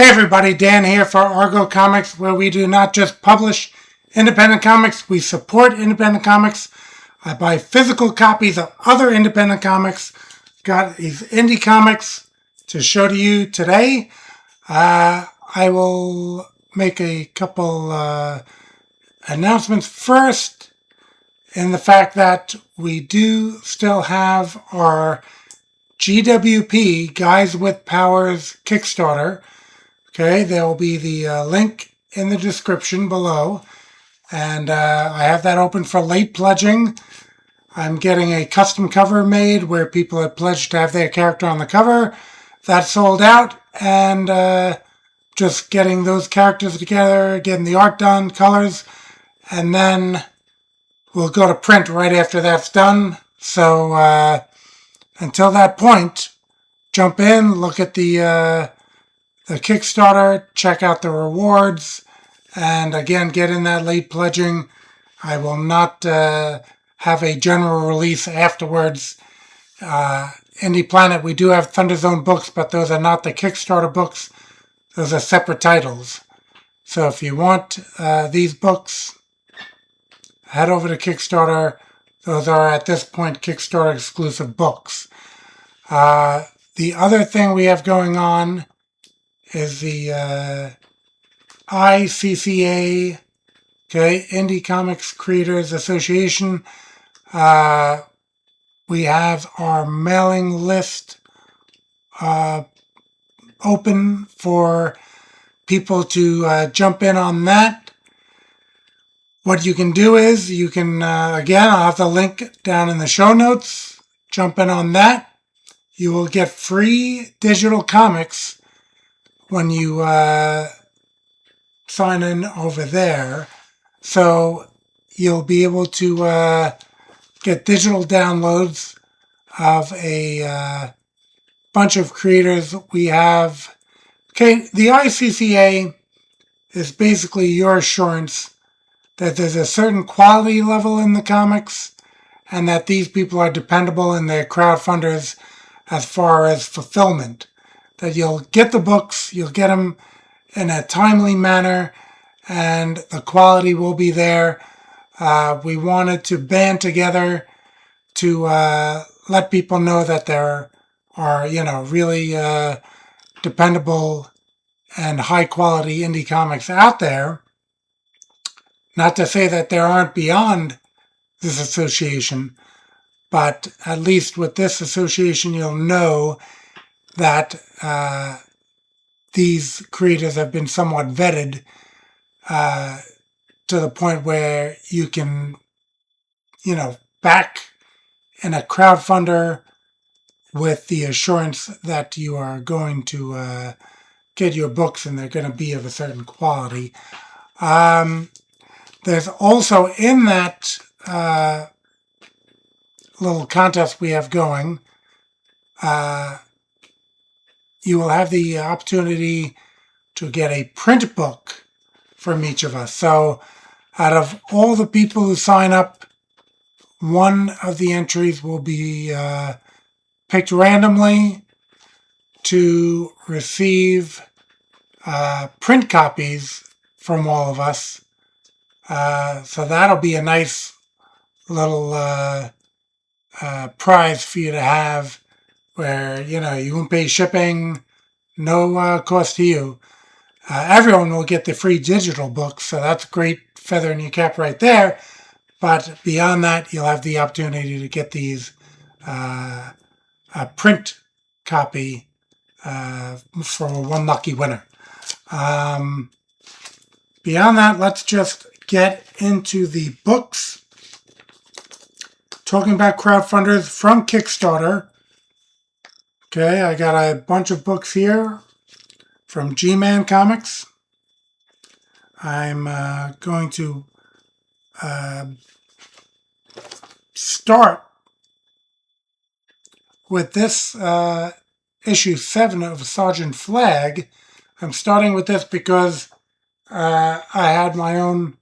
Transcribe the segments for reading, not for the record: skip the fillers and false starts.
Hey everybody, Dan here for Argo Comics, where we do not just publish independent comics, we support independent comics. I buy physical copies of other independent comics. Got these indie comics to show to you today. I will make a couple announcements first, in the fact that we do still have our GWP, Guys with Powers Kickstarter. Okay, there will be the link in the description below. And I have that open for late pledging. I'm getting a custom cover made where people have pledged to have their character on the cover. That's sold out. And just getting those characters together, getting the art done, colors. And then we'll go to print right after that's done. So until that point, jump in, look at the Kickstarter, check out the rewards, and again, get in that late pledging. I will not have a general release afterwards. Indie Planet, we do have Thunder Zone books, but those are not the Kickstarter books. Those are separate titles. So if you want these books, head over to Kickstarter. Those are, at this point, Kickstarter exclusive books. The other thing we have going on is the ICCA, okay, Indie Comics Creators Association. We have our mailing list open for people to jump in on that. What you can do is you can, again, I'll have the link down in the show notes. Jump in on that. You will get free digital comics when you sign in over there. So you'll be able to get digital downloads of a bunch of creators we have. Okay, the ICCA is basically your assurance that there's a certain quality level in the comics and that these people are dependable in their crowdfunders as far as fulfillment. That you'll get the books, you'll get them in a timely manner, and the quality will be there. We wanted to band together to let people know that there are, really dependable and high quality indie comics out there. Not to say that there aren't beyond this association, but at least with this association, you'll know that these creators have been somewhat vetted to the point where you can, back in a crowdfunder with the assurance that you are going to get your books and they're going to be of a certain quality. There's also in that little contest we have going, you will have the opportunity to get a print book from each of us. So out of all the people who sign up, one of the entries will be picked randomly to receive print copies from all of us. So that'll be a nice little prize for you to have, where, you won't pay shipping, no cost to you. Everyone will get the free digital books, so that's a great feather in your cap right there. But beyond that, you'll have the opportunity to get these a print copy for one lucky winner. Beyond that, let's just get into the books. Talking about crowdfunders from Kickstarter. Okay, I got a bunch of books here from G-Man Comics. I'm going to start with this issue 7 of Sergeant Flag. I'm starting with this because I had my own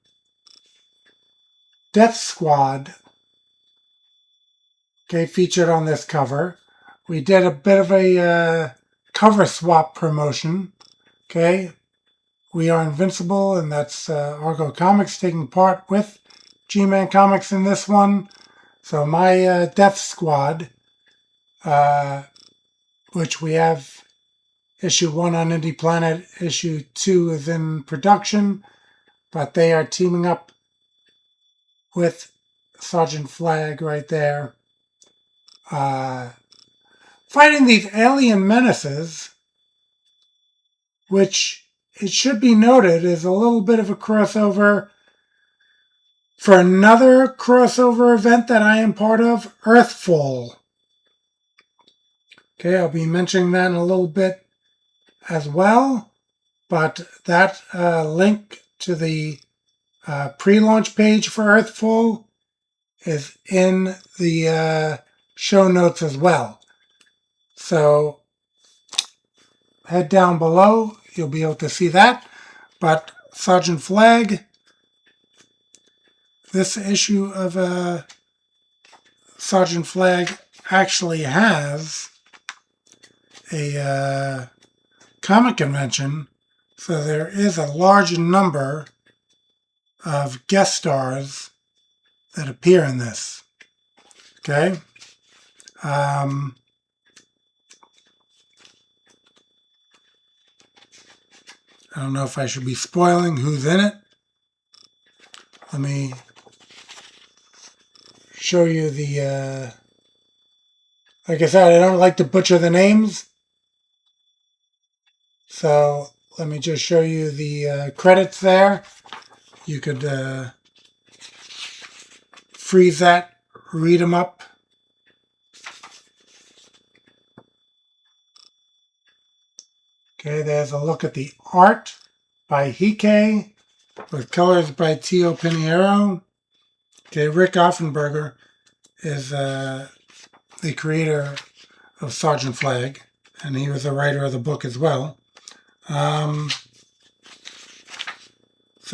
Death Squad, featured on this cover. We did a bit of a cover swap promotion Okay, We Are Invincible, and that's Argo Comics taking part with G-Man Comics in this one. So my Death Squad, which we have issue 1 on Indie Planet, issue 2 is in production, but they are teaming up with Sergeant Flag right there, fighting these alien menaces, which it should be noted is a little bit of a crossover for another crossover event that I am part of, Earthfall. Okay, I'll be mentioning that in a little bit as well, but that link to the pre-launch page for Earthfall is in the show notes as well. So head down below, you'll be able to see that. But Sergeant Flag, this issue of Sergeant Flag actually has a comic convention, so there is a large number of guest stars that appear in this. Okay? I don't know if I should be spoiling who's in it. Let me show you the, like I said, I don't like to butcher the names. So let me just show you the credits there. You could freeze that, read them up. Okay, there's a look at the art by Hike with colors by Tio Pinheiro. Okay, Rick Offenberger is the creator of Sergeant Flag, and he was the writer of the book as well. So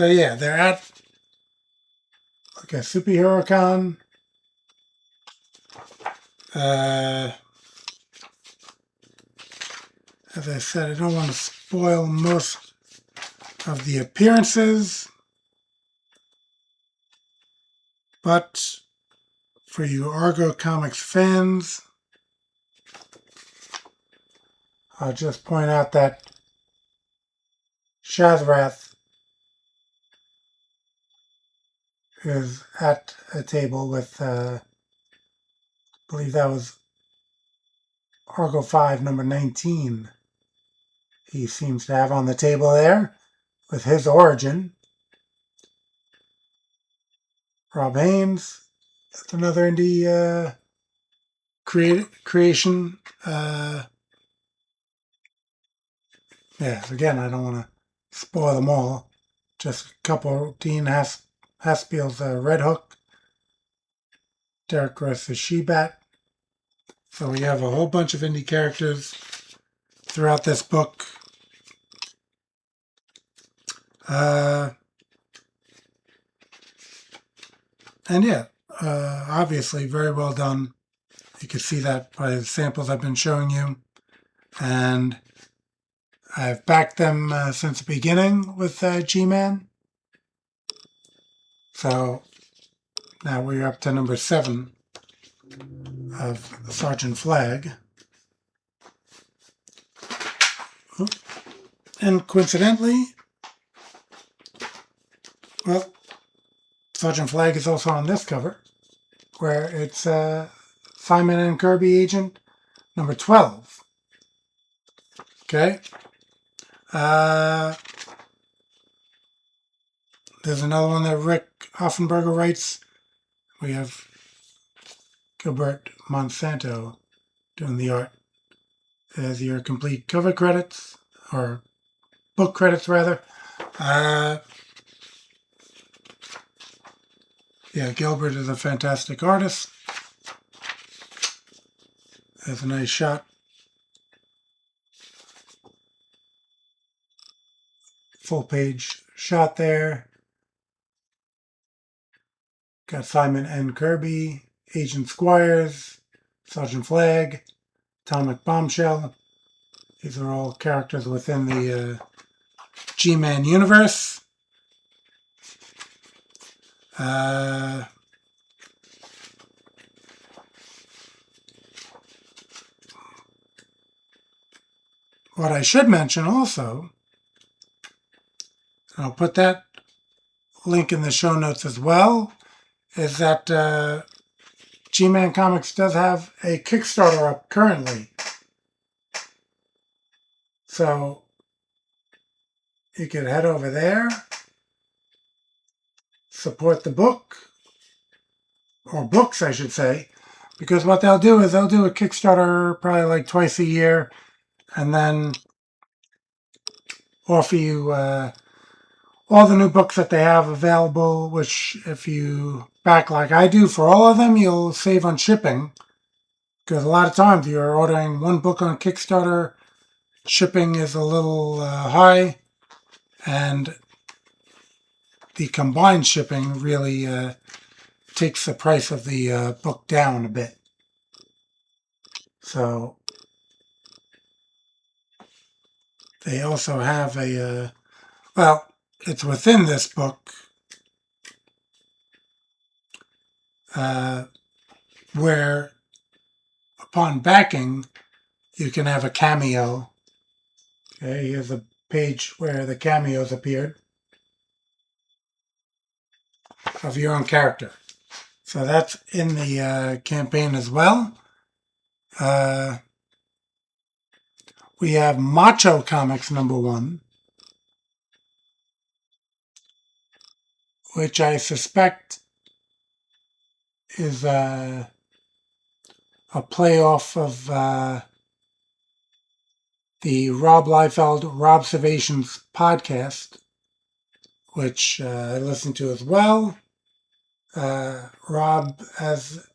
yeah, they're at a Superhero Con. As I said, I don't want to spoil most of the appearances, but for you Argo Comics fans, I'll just point out that Shazrath is at a table with, I believe that was Argo 5, number 19. He seems to have on the table there with his origin. Rob Haynes, that's another indie creation. Yeah, again, I don't want to spoil them all. Just a couple. Dean Haspiel's Red Hook. Derek Gross's She-Bat. So we have a whole bunch of indie characters throughout this book. And yeah, obviously very well done. You can see that by the samples I've been showing you. And I've backed them since the beginning with G-Man. So now we're up to number 7 of Sergeant Flag. And coincidentally, well, Sergeant Flag is also on this cover, where it's Simon and Kirby Agent number 12. Okay. There's another one that Rick Offenberger writes. We have Gilbert Monsanto doing the art. There's your complete cover credits, or book credits rather. Yeah, Gilbert is a fantastic artist. There's a nice shot. Full page shot there. Got Simon N. Kirby, Agent Squires, Sergeant Flag, Atomic Bombshell. These are all characters within the G-Man Universe. What I should mention also, and I'll put that link in the show notes as well, is that G-Man Comics does have a Kickstarter up currently. So you can head over there, support the book, or books, I should say, because what they'll do is they'll do a Kickstarter probably like twice a year and then offer you all the new books that they have available, which if you back like I do for all of them, you'll save on shipping. Because a lot of times you're ordering one book on Kickstarter, shipping is a little high, and the combined shipping really takes the price of the book down a bit. So they also have a, well, it's within this book where upon backing, you can have a cameo. Okay, here's a page where the cameos appeared of your own character. So that's in the campaign as well. We have Macho Comics #1, which I suspect is a playoff of the Rob Liefeld Robservations podcast, which I listened to as well. Rob has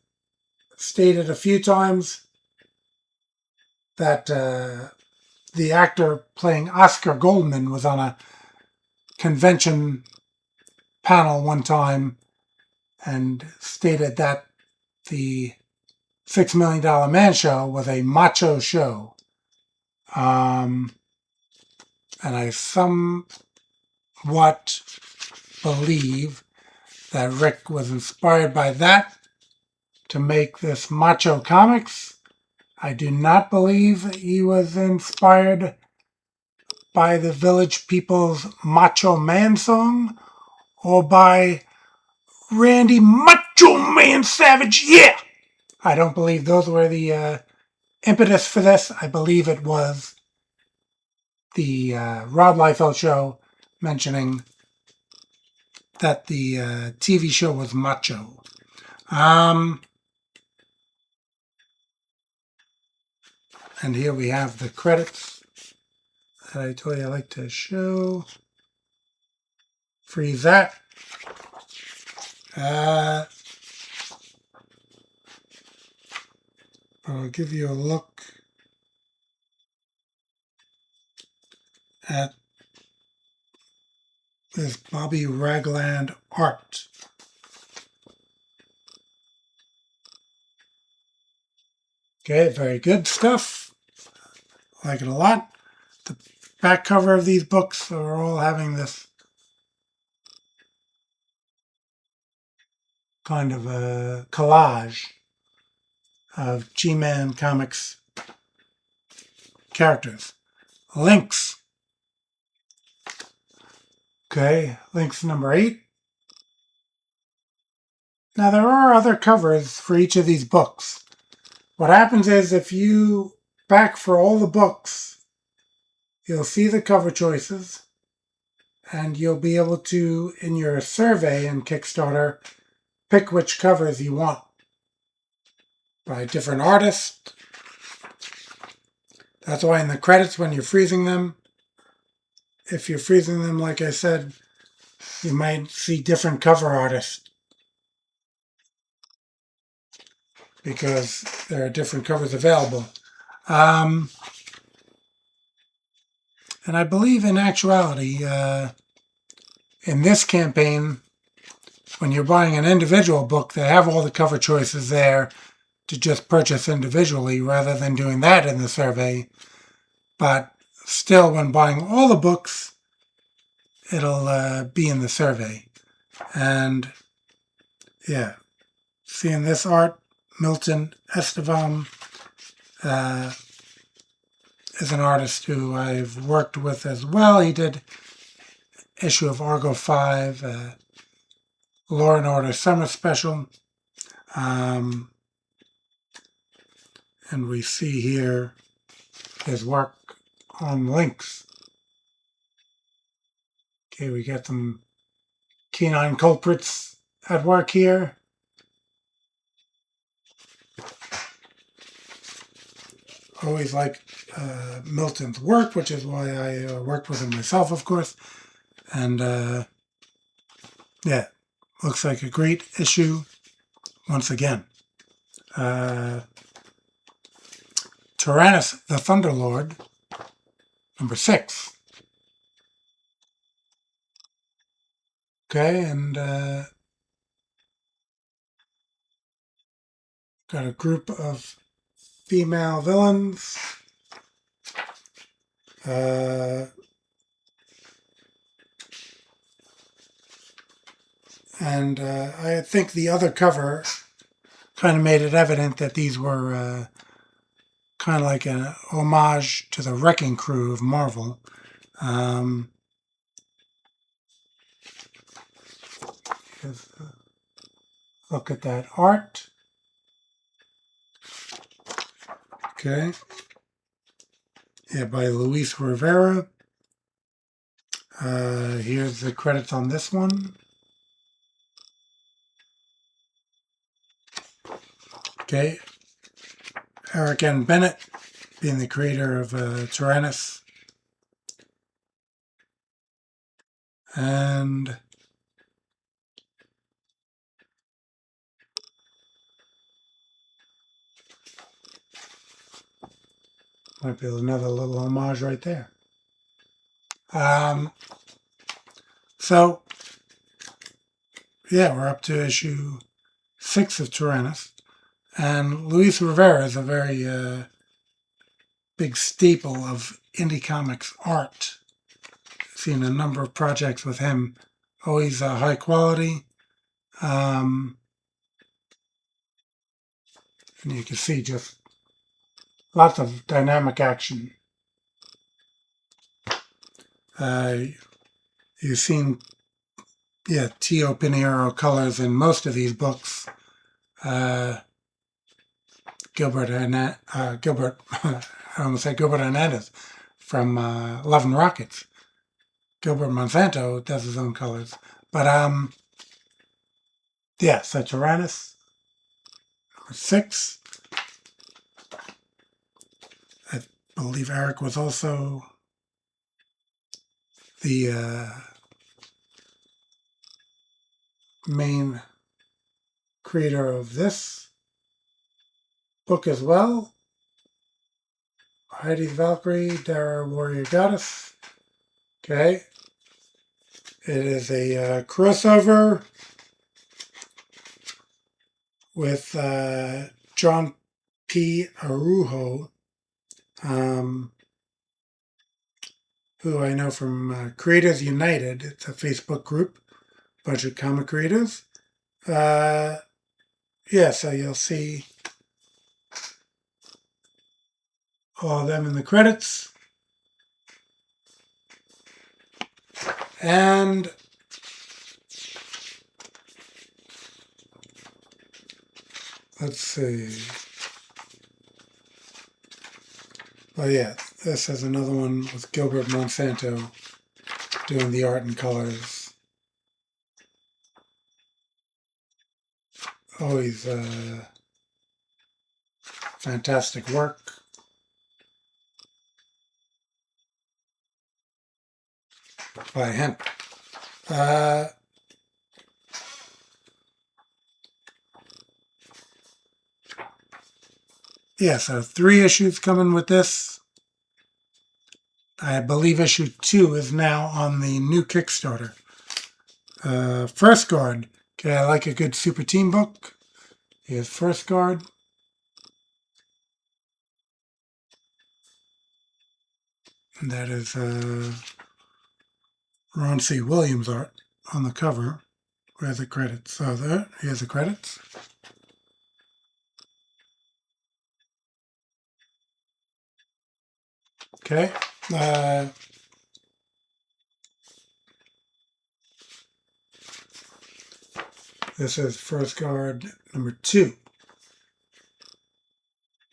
stated a few times that the actor playing Oscar Goldman was on a convention panel one time and stated that the $6 Million Man show was a macho show. And I somewhat believe that Rick was inspired by that to make this Macho Comics. I do not believe he was inspired by the Village People's Macho Man song or by Randy Macho Man Savage, yeah! I don't believe those were the impetus for this. I believe it was the Rob Liefeld show mentioning that the TV show was macho. And here we have the credits that I told you I like to show. Freeze that. I'll give you a look at this Bobby Ragland art. Okay, very good stuff. I like it a lot. The back cover of these books are all having this kind of a collage of G-Man Comics characters. Links. Okay, links #8. Now there are other covers for each of these books. What happens is if you back for all the books, you'll see the cover choices and you'll be able to, in your survey in Kickstarter, pick which covers you want by different artists. That's why in the credits, when you're freezing them, if you're freezing them, like I said, you might see different cover artists because there are different covers available. And I believe in actuality, in this campaign, when you're buying an individual book, they have all the cover choices there to just purchase individually rather than doing that in the survey. But still, when buying all the books, it'll be in the survey. And yeah, seeing this art, Milton Estevam is an artist who I've worked with as well. He did issue of Argo 5, Law and Order Summer Special. And we see here his work on links. Okay, we get some canine culprits at work here. Always liked Milton's work, which is why I worked with him myself, of course. And yeah, looks like a great issue once again. Tyrannus the Thunderlord, number 6. Okay, and got a group of female villains. And I think the other cover kind of made it evident that these were kind of like an homage to the Wrecking Crew of Marvel. Look at that art. Okay. Yeah, by Luis Rivera. Here's the credits on this one. Okay. Eric N. Bennett, being the creator of Tyrannus. And might be another little homage right there. So, yeah, we're up to issue 6 of Tyrannus. And Luis Rivera is a very big staple of indie comics art. Seen a number of projects with him, always high quality. And you can see just lots of dynamic action. You've seen, yeah, Tio Pinheiro colors in most of these books. Gilbert, I almost said Gilbert Hernandez from Love and Rockets. Gilbert Monsanto does his own colors. But, yeah, so Tyrannus, number 6. I believe Eric was also the main creator of this book as well. Heidi's Valkyrie, Dara Warrior Goddess. Okay. It is a crossover with John P. Arujo, who I know from Creators United. It's a Facebook group, bunch of comic creators. Yeah, so you'll see all of them in the credits. And let's see. Oh yeah, this is another one with Gilbert Monsanto doing the art and colors. Always fantastic work. By him. Yeah, so 3 issues coming with this. I believe issue 2 is now on the new Kickstarter. First Guard. Okay, I like a good super team book. Here's First Guard. And that is Ron C. Williams art on the cover. Where's the credits? So here's the credits. Okay. This is first card number 2.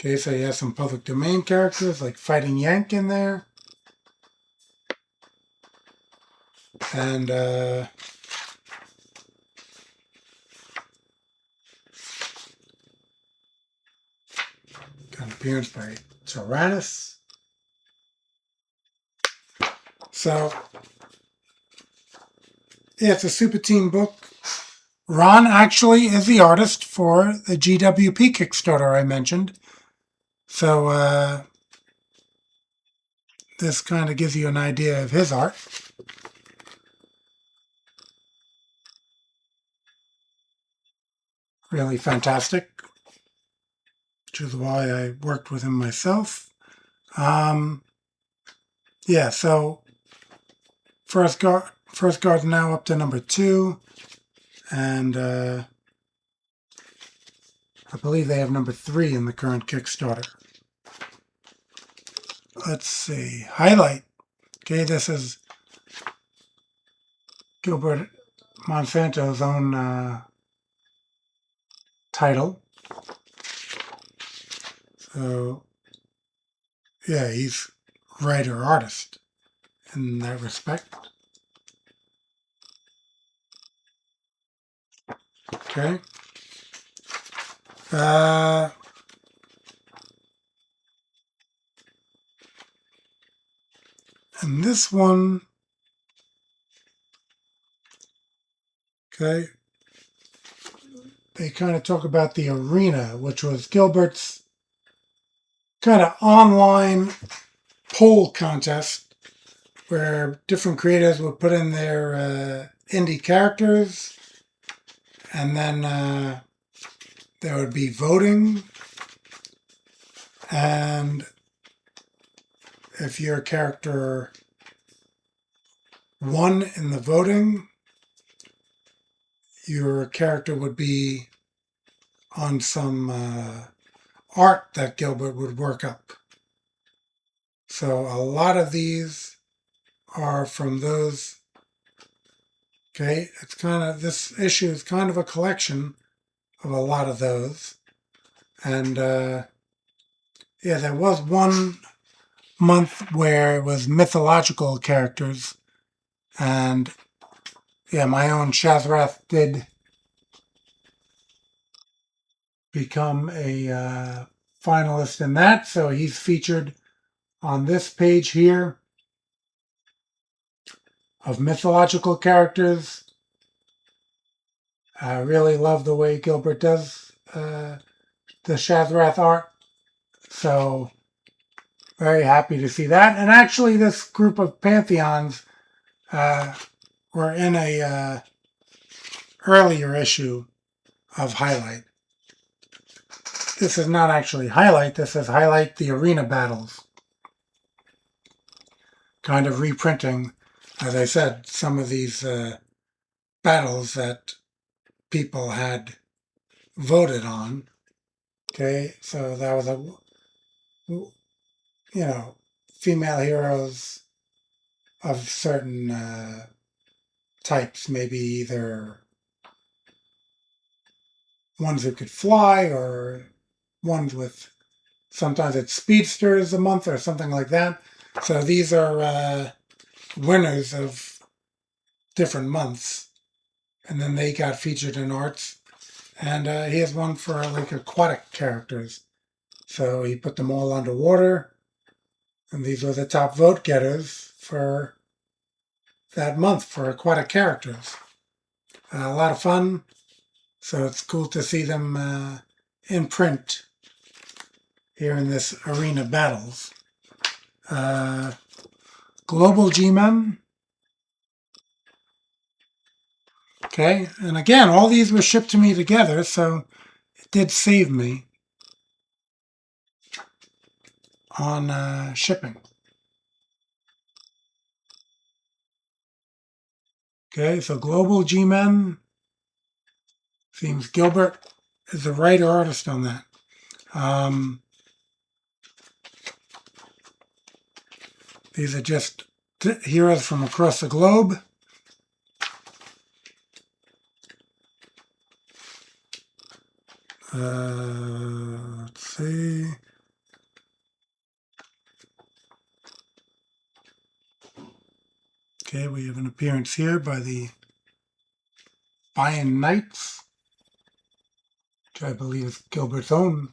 Okay, so you have some public domain characters like Fighting Yank in there. And got an appearance by Tyrannus. So, yeah, it's a Super Team book. Ron actually is the artist for the GWP Kickstarter I mentioned. So, this kind of gives you an idea of his art. Really fantastic, which is why I worked with him myself. Yeah, so first guard now up to number 2, and I believe they have number 3 in the current Kickstarter. Let's see, highlight. Okay, this is Gilbert Monsanto's own title. So, yeah, he's writer-artist in that respect. Okay. And this one, okay, they kind of talk about the arena, which was Gilbert's kind of online poll contest where different creators would put in their indie characters, and then there would be voting, and if your character won in the voting, your character would be on some art that Gilbert would work up. So a lot of these are from those. Okay, it's kind of, this issue is kind of a collection of a lot of those. And yeah, there was one month where it was mythological characters. And yeah, my own Shazrath did become a finalist in that. So he's featured on this page here of mythological characters. I really love the way Gilbert does the Shazrath art. So very happy to see that. And actually, this group of Pantheons were in a earlier issue of Highlight. This is not actually Highlight. This is Highlight the Arena Battles. Kind of reprinting, as I said, some of these battles that people had voted on. Okay, so that was female heroes of certain types, maybe either ones who could fly or ones with, sometimes it's speedsters a month or something like that. So these are winners of different months, and then they got featured in arts. And he has one for like aquatic characters. So he put them all underwater, and these were the top vote getters for that month for aquatic characters. A lot of fun. So it's cool to see them in print here in this Arena Battles. Global G-Men. Okay, and again, all these were shipped to me together, so it did save me on shipping. Okay, so Global G-Men. Seems Gilbert is the writer artist on that. These are just heroes from across the globe. Let's see. Okay, we have an appearance here by the Iron Knights, which I believe is Gilbert's own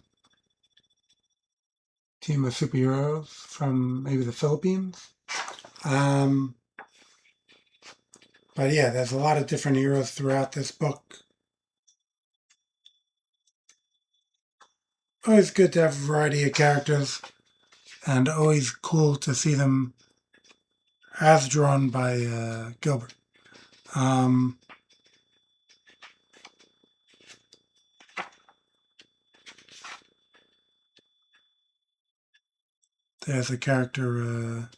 team of superheroes from maybe the Philippines. But yeah, there's a lot of different heroes throughout this book. Always good to have a variety of characters, and always cool to see them as drawn by Gilbert. There's a character,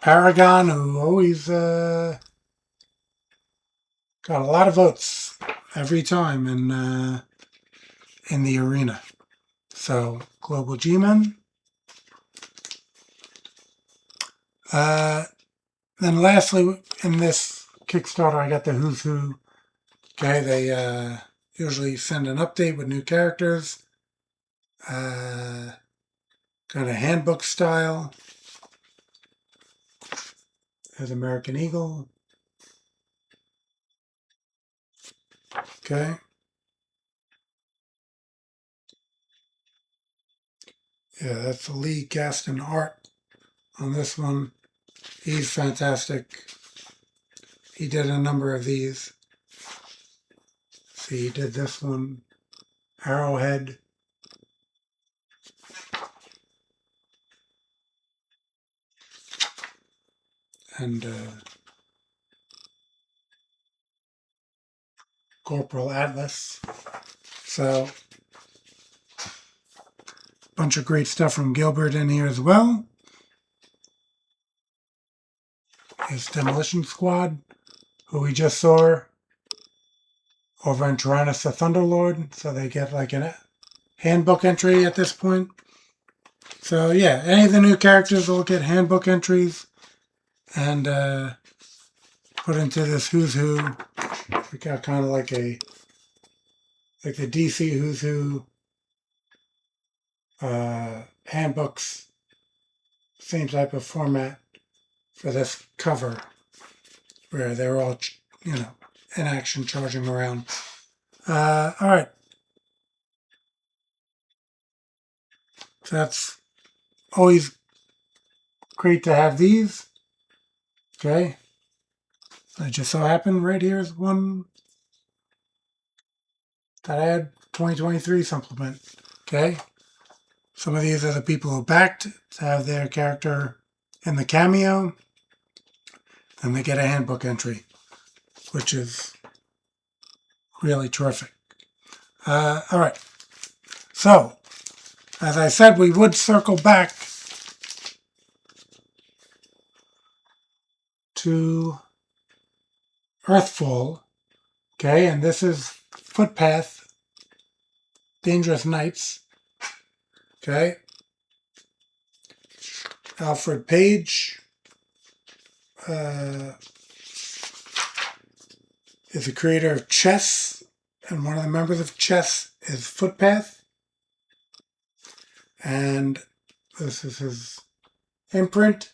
Paragon, who always got a lot of votes every time in the arena. So Global G-Men. Then lastly, in this Kickstarter, I got the Who's Who. Okay, they usually send an update with new characters. Kind of handbook style. There's American Eagle. Okay. Yeah, that's Lee Gaston art on this one. He's fantastic. He did a number of these. See, he did this one, Arrowhead. And Corporal Atlas. So, bunch of great stuff from Gilbert in here as well. His Demolition Squad, who we just saw over in Tyrannus the Thunderlord. So they get like a handbook entry at this point. So yeah, any of the new characters will get handbook entries and put into this Who's Who. We got kind of like the DC Who's Who handbooks, same type of format for this cover, where they're all, in action, charging around. All right. So that's always great to have these. Okay. It just so happened right here is one that I had 2023 supplement. Okay. Some of these are the people who backed to have their character in the cameo. Then they get a handbook entry, which is really terrific. All right. So, as I said, we would circle back to Earthfall. Okay, and this is Footpath, Dangerous Nights. Okay. Alfred Page is the creator of Chess, and one of the members of Chess is Footpath. And this is his imprint,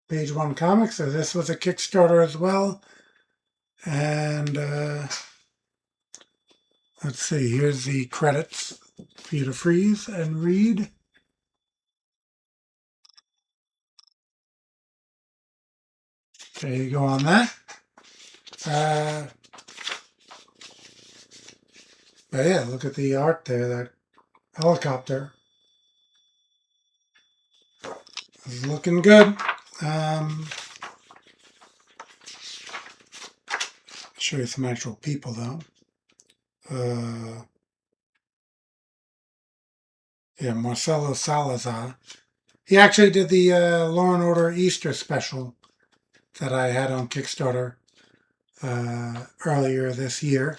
Page One Comics. So this was a Kickstarter as well. And let's see, here's the credits for you to freeze and read. There you go on that. But yeah, look at the art there, that helicopter. Is looking good. Show you some actual people though. Yeah, Marcelo Salazar He actually did the Law and Order Easter special that I had on Kickstarter earlier this year.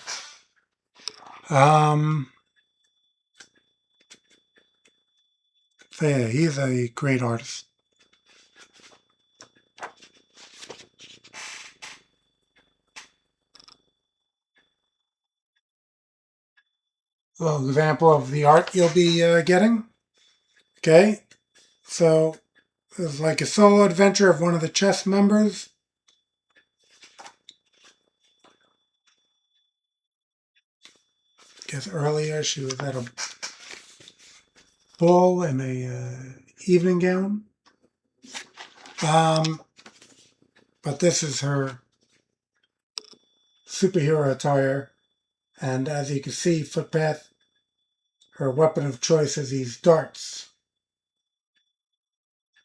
So yeah, he's a great artist. A little example of the art you'll be getting. Okay, so it's like a solo adventure of one of the chess members. I guess earlier she was at a ball in a evening gown. But this is her superhero attire. And as you can see, Footpath, her weapon of choice is these darts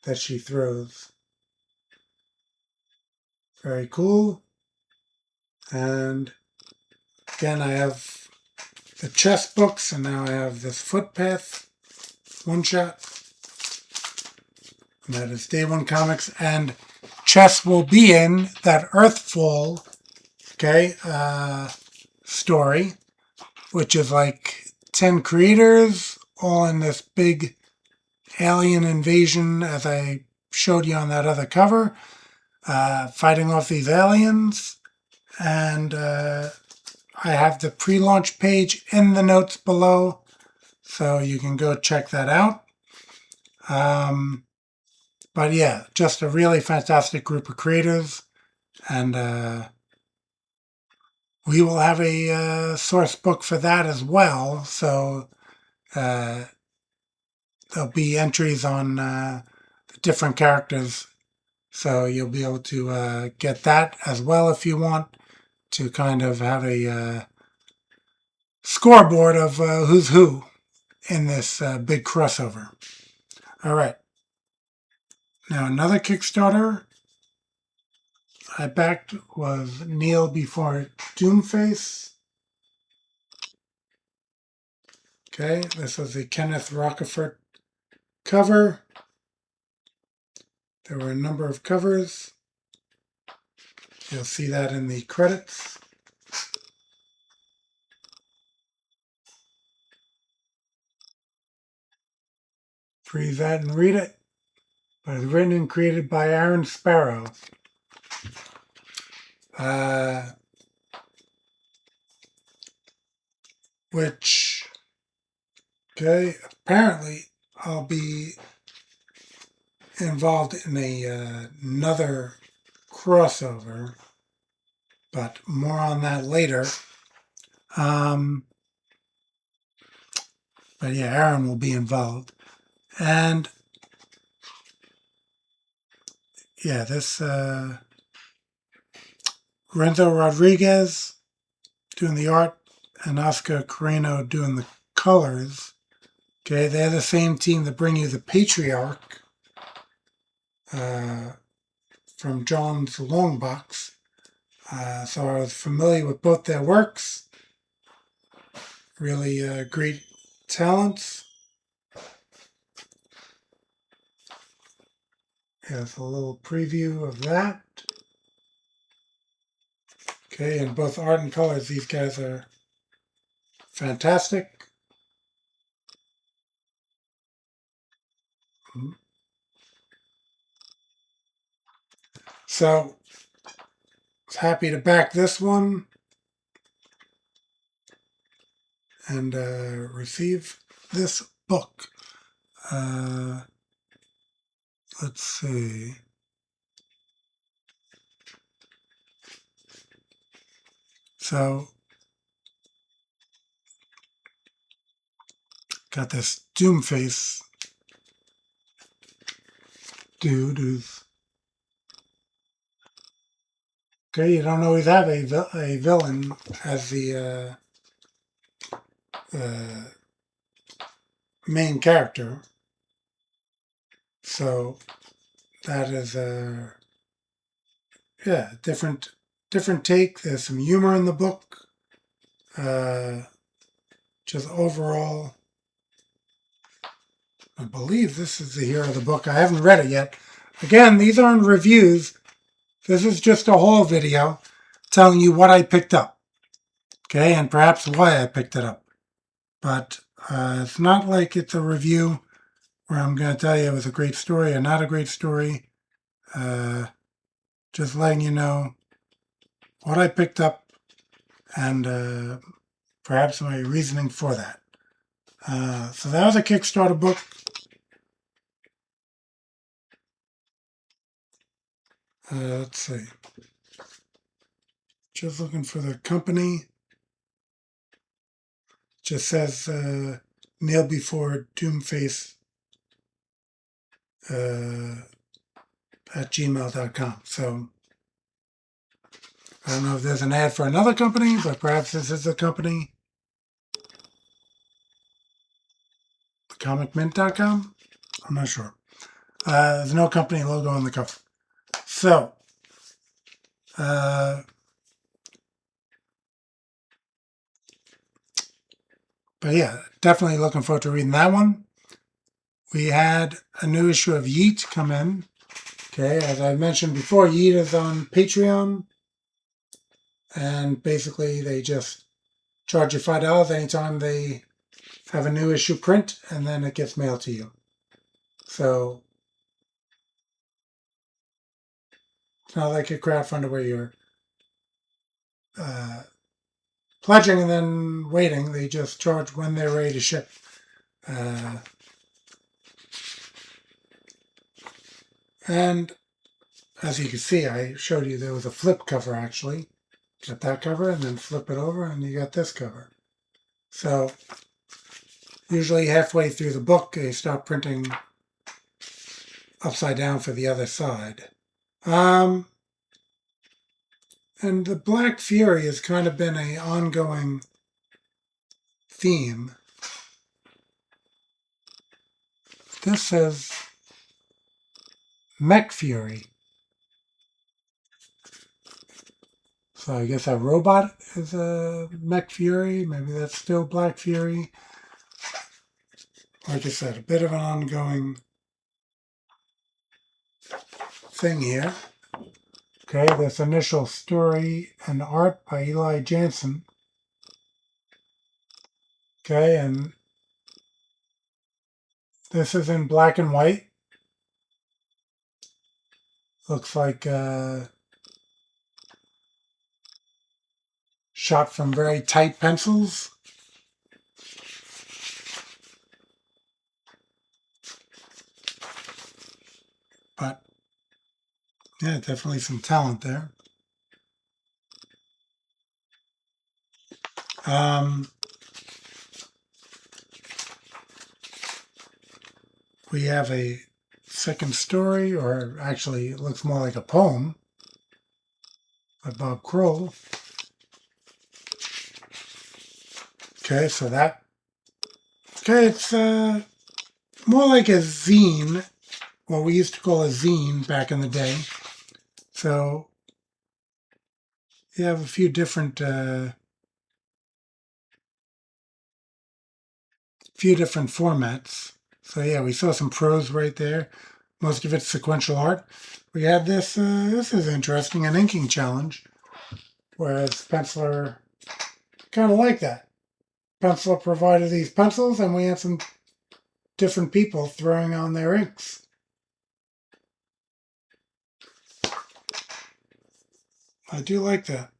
that she throws. Very cool. And again, I have the chess books, and now I have this Footpath one shot. And that is Day One Comics, and chess will be in that Earthfall, okay, story, which is like 10 creators all in this big alien invasion, as I showed you on that other cover, fighting off these aliens. And I have the pre-launch page in the notes below, so you can go check that out. But yeah, just a really fantastic group of creators, and we will have a source book for that as well. So there'll be entries on the different characters, so you'll be able to get that as well if you want to kind of have a scoreboard of who's who in this big crossover. All right. Now another Kickstarter I backed was Kneel Before Doomface. Okay, this was the Kenneth Rockefort cover. There were a number of covers. You'll see that in the credits. Read that and read it. But it's written and created by Aaron Sparrow. Which, okay, apparently I'll be involved in another crossover, but more on that later. But yeah, Aaron will be involved. And yeah, this Renzo Rodriguez doing the art and Oscar Carreno doing the colors. Okay, they're the same team that bring you the Patriarch from John's Long Box. So I was familiar with both their works. Really great talents. Here's a little preview of that. Okay, in both art and colors, these guys are fantastic. So, I was happy to back this one and receive this book. Let's see. So, got this Doomface dude who's... Okay, you don't always have a villain as the main character. So, that is a... yeah, different take. There's some humor in the book. Just overall, I believe this is the hero of the book. I haven't read it yet. Again, these aren't reviews. This is just a haul video telling you what I picked up. Okay, and perhaps why I picked it up. But it's not like it's a review where I'm going to tell you it was a great story or not a great story. Just letting you know what I picked up and perhaps my reasoning for that. So that was a Kickstarter book. Let's see. Just looking for the company. Just says Kneel Before Doomface at gmail.com. So I don't know if there's an ad for another company, but perhaps this is the company. Comicmint.com? I'm not sure. There's no company logo on the cover. So, but yeah, definitely looking forward to reading that one. We had a new issue of YEET come in. Okay, as I mentioned before, YEET is on Patreon. And basically, they just charge you $5 anytime they have a new issue print, and then it gets mailed to you. So it's not like a crowdfunder where you're pledging and then waiting. They just charge when they're ready to ship. And as you can see, I showed you there was a flip cover actually. Got that cover and then flip it over and you got this cover. So usually halfway through the book, they start printing upside down for the other side. And the Black Fury has kind of been an ongoing theme. This says Mech Fury. So I guess that robot is a Mech Fury. Maybe that's still Black Fury. Like I said, a bit of an ongoing thing here. Okay, this initial story and art by Eli Jansen. Okay, and this is in black and white. Looks like shot from very tight pencils. But yeah, definitely some talent there. We have a second story, or actually it looks more like a poem by Bob Kroll. Okay, so that, okay, it's more like a zine, what we used to call a zine back in the day. So you have a few different formats. So yeah, we saw some prose right there. Most of it's sequential art. We had this, this is interesting, an inking challenge, whereas Penciler kind of like that. Penciler provided these pencils and we had some different people throwing on their inks. I do like that.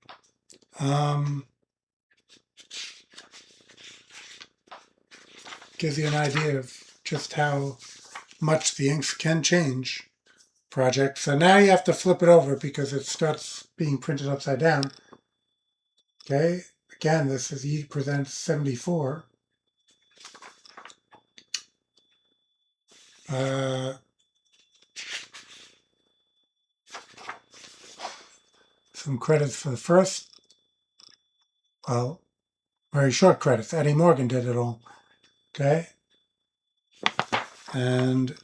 Gives you an idea of just how much the inks can change project. So now you have to flip it over because it starts being printed upside down. Okay, again, this is YEET Presents 74. Some credits for the first. Well, very short credits. Eddie Morgan did it all. Okay. And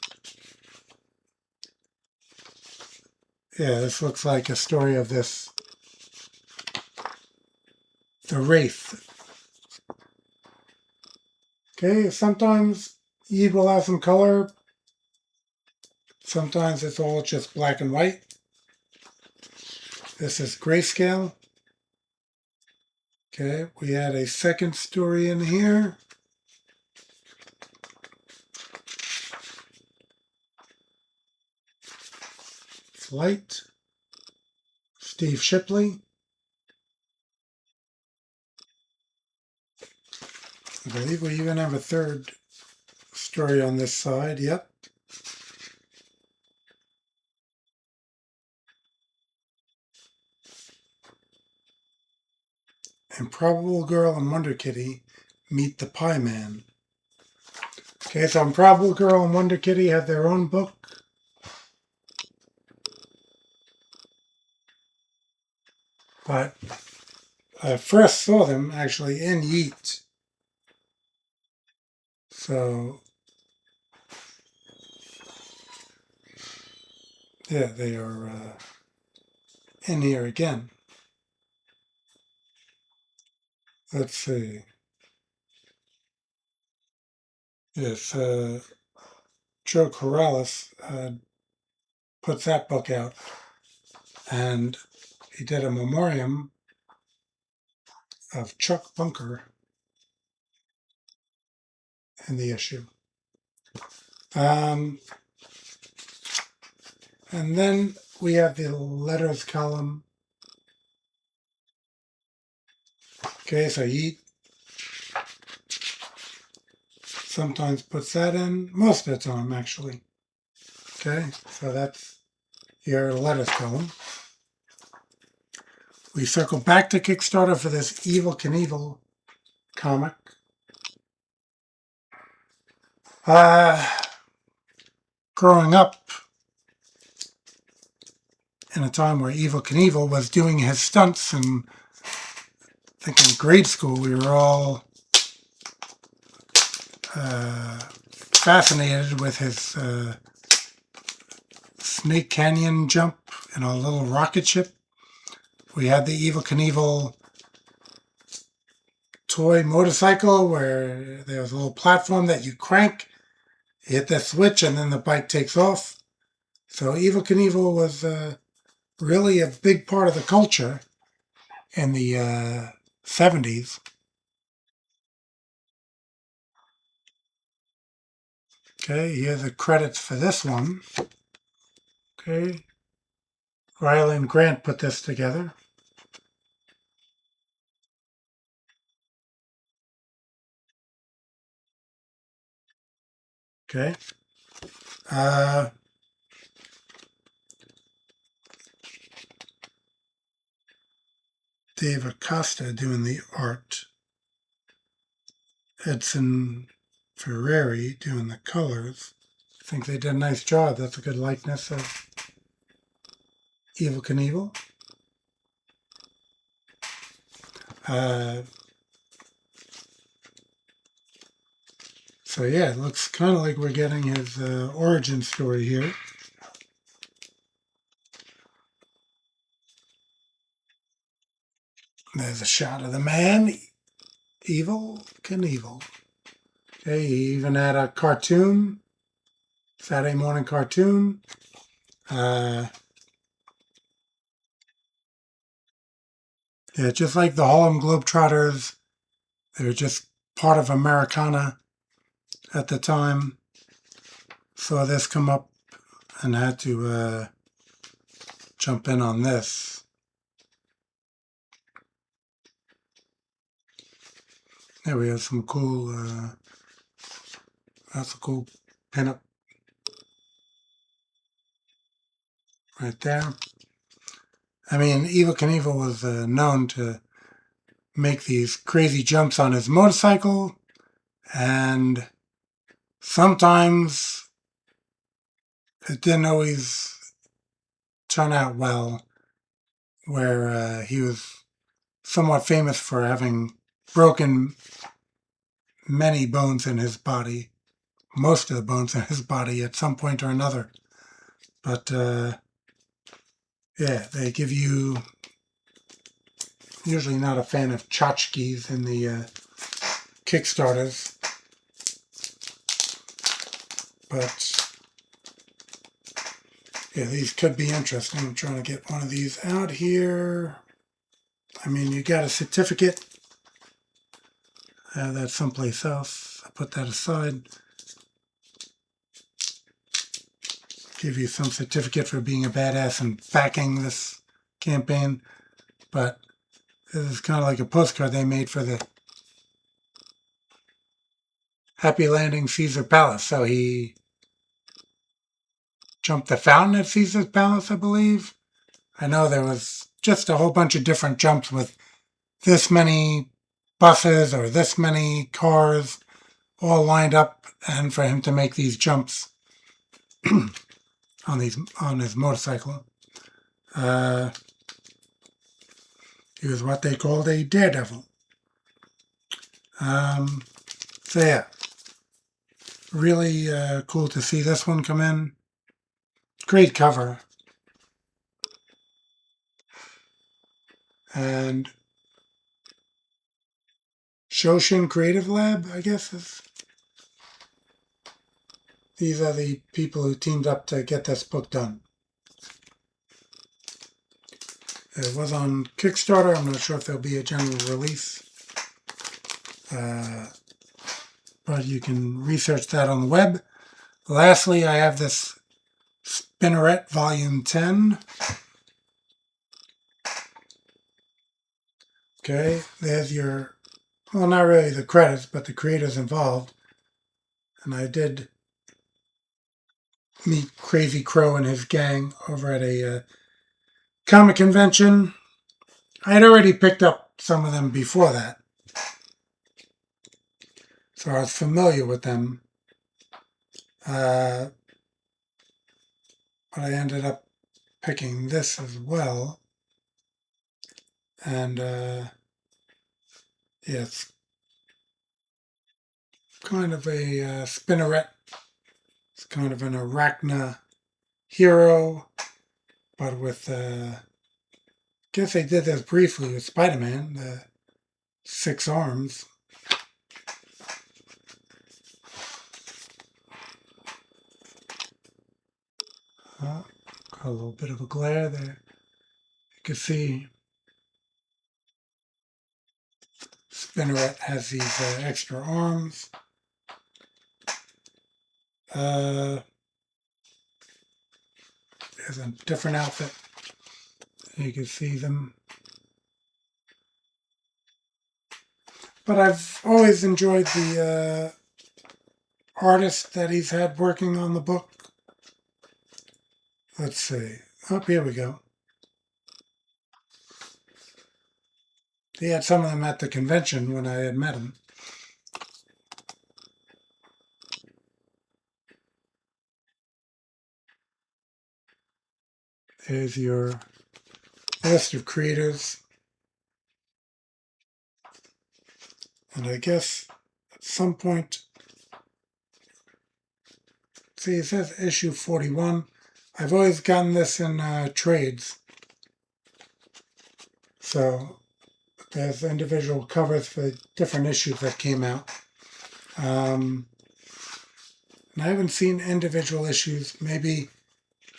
yeah, this looks like a story of this, the Wraith. Okay, sometimes YEET will have some color. Sometimes it's all just black and white. This is grayscale. Okay, we had a second story in here. Flight. Steve Shipley. I believe we even have a third story on this side. Yep. Improbable Girl and Wonder Kitty meet the Pie Man. Okay, so Improbable Girl and Wonder Kitty have their own book. But I first saw them actually in YEET. So, yeah, they are in here again. Let's see. Yes, Joe Corrales puts that book out. And he did a memoriam of Chuck Bunker in the issue. And then we have the letters column. Okay, so YEET sometimes puts that in, most of the time actually. Okay, so that's your letters column. We circle back to Kickstarter for this Evel Knievel comic. Growing up in a time where Evel Knievel was doing his stunts, and I think in grade school we were all fascinated with his Snake Canyon jump in a little rocket ship. We had the Evel Knievel toy motorcycle where there was a little platform that you crank, you hit the switch, and then the bike takes off. So Evel Knievel was really a big part of the culture in the 70s. Okay, here are the credits for this one. Okay, Riley and Grant put this together. Okay. Dave Acosta doing the art. Edson Ferrari doing the colors. I think they did a nice job. That's a good likeness of Evel Knievel. So yeah, it looks kind of like we're getting his origin story here. There's a shot of the man, Evel Knievel. Okay, he even had a cartoon, Saturday morning cartoon. Yeah, just like the Harlem Globetrotters, they were just part of Americana at the time. Saw this come up and had to jump in on this. There we have some cool, that's a cool pinup right there. I mean, Evel Knievel was known to make these crazy jumps on his motorcycle, and sometimes it didn't always turn out well, where he was somewhat famous for having broken many bones in his body, most of the bones in his body at some point or another. But yeah, they give you, usually not a fan of tchotchkes in the Kickstarters. But yeah, these could be interesting. I'm trying to get one of these out here. I mean, you got a certificate. That's someplace else. I put that aside. Give you some certificate for being a badass and backing this campaign. But this is kind of like a postcard they made for the Happy Landing Caesar Palace. So he jumped the fountain at Caesar's Palace, I believe. I know there was just a whole bunch of different jumps with this many buses or this many cars all lined up, and for him to make these jumps on his motorcycle. He was what they called a daredevil. So yeah, really cool to see this one come in. Great cover. And Shoshin Creative Lab, I guess these are the people who teamed up to get this book done. It was on Kickstarter. I'm not sure if there'll be a general release. But you can research that on the web. Lastly, I have this Spinneret Volume 10. Okay, there's your, well, not really the credits, but the creators involved. And I did meet Crazy Crow and his gang over at a comic convention. I had already picked up some of them before that, so I was familiar with them. But I ended up picking this as well. And yeah, it's kind of a spinneret. It's kind of an Arachna hero, but with, I guess they did this briefly with Spider-Man, the 6 arms. Got a little bit of a glare there. You can see Spinneret has these extra arms. There's a different outfit. You can see them. But I've always enjoyed the artist that he's had working on the book. Let's see. Oh, here we go. He had some of them at the convention when I had met him. There's your list of creators. And I guess at some point, see, it says issue 41. I've always gotten this in trades. So there's individual covers for different issues that came out. And I haven't seen individual issues. Maybe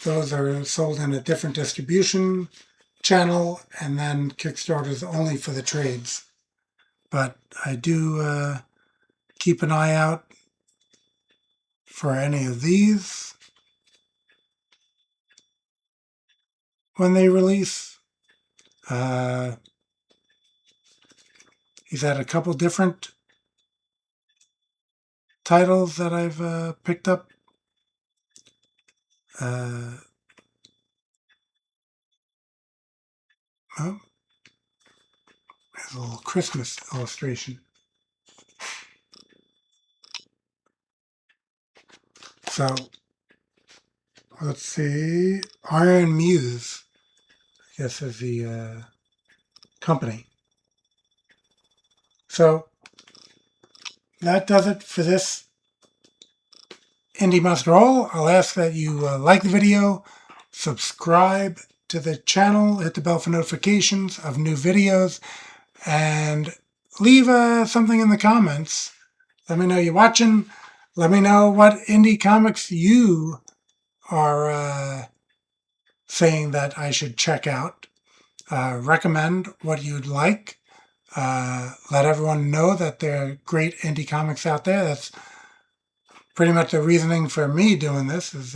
those are sold in a different distribution channel, and then Kickstarter's only for the trades. But I do keep an eye out for any of these when they release. He's had a couple different titles that I've picked up. Oh, there's a little Christmas illustration. So, let's see. Ironmuse, I guess, is the company. So, that does it for this Indie Must Roll. I'll ask that you like the video, subscribe to the channel, hit the bell for notifications of new videos, and leave something in the comments. Let me know you're watching. Let me know what indie comics you are saying that I should check out. Recommend what you'd like. Let everyone know that there are great indie comics out there. That's pretty much the reasoning for me doing this, is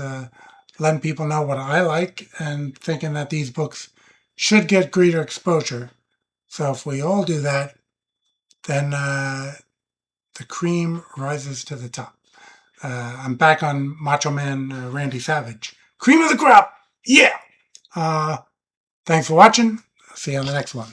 letting people know what I like and thinking that these books should get greater exposure. So if we all do that, then the cream rises to the top. I'm back on Macho Man Randy Savage. Cream of the crop! Yeah! Thanks for watching. See you on the next one.